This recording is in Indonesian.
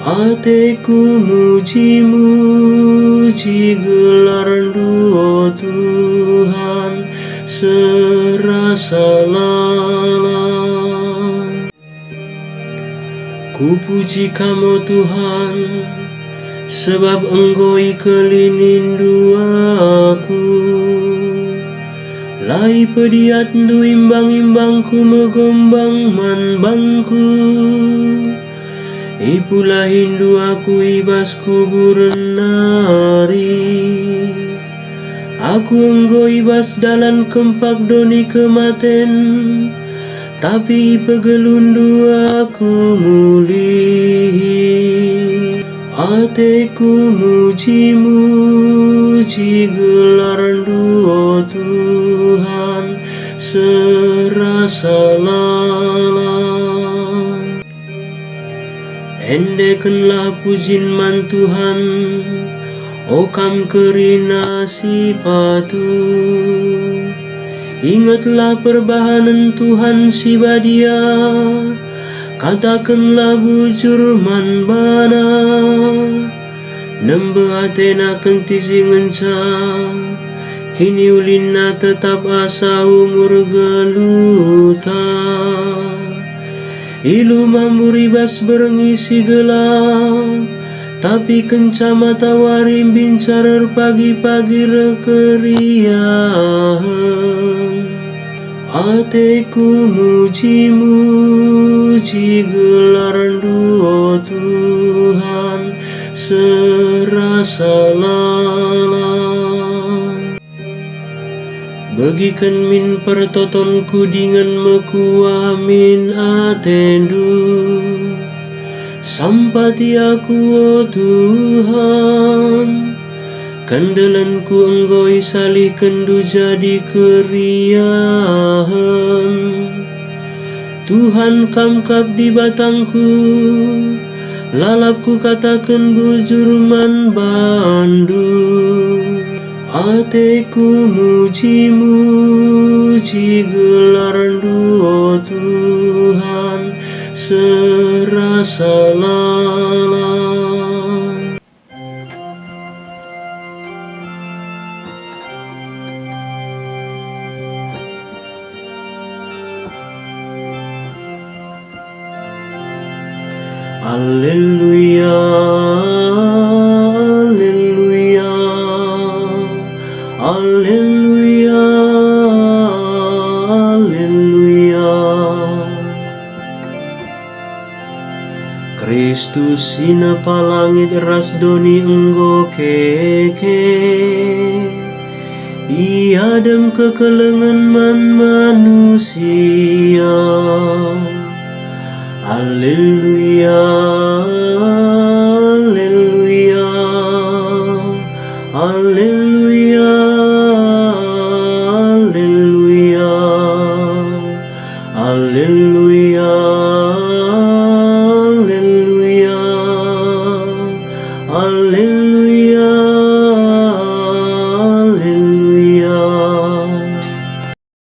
Hatiku muji-muji gelar-Mu, oh Tuhan, serasa lalang. Ku puji Kamu Tuhan, sebab Engkau ikelinindu aku. Lai pediat ndu imbang-imbangku megombang manbangku. Ipula hindu aku ibas kuburan nari. Aku enggo ibas dalan kempak doni kematen, tapi pegelundu aku mulih. Hatiku muji-muji gelar-Mu, oh Tuhan, serasa lalang. Endekanlah pujin man Tuhan, oh kam kerina sipatu. Ingatlah perbahanan Tuhan si badia, katakanlah bujur man bana. Nembe atena kenti singenca, kini ulina tetap asa umur geluta. Ilu mamburibas berengisi gelap, tapi kenca matahari bincarer pagi-pagi rekeriahan. Hatiku muji-muji gelar-Mu, oh Tuhan, serasa lalang. Bagikan min pertotonku dengan mekuah min atendu. Sampati aku, oh Tuhan, kandelanku Engkau isalih kendu jadi keriahan. Tuhan kamkap di batangku, lalapku katakan bujur man bandu. Hatiku muji-muji gelar-Mu, oh Tuhan, serasa lalang. Alleluia, alleluia, alleluia, alleluia. Kristus sina palangit ras doni Enggo keke. Iadem kekelengan man manusia. Alleluia, alleluia, alleluia, alleluia, alleluia.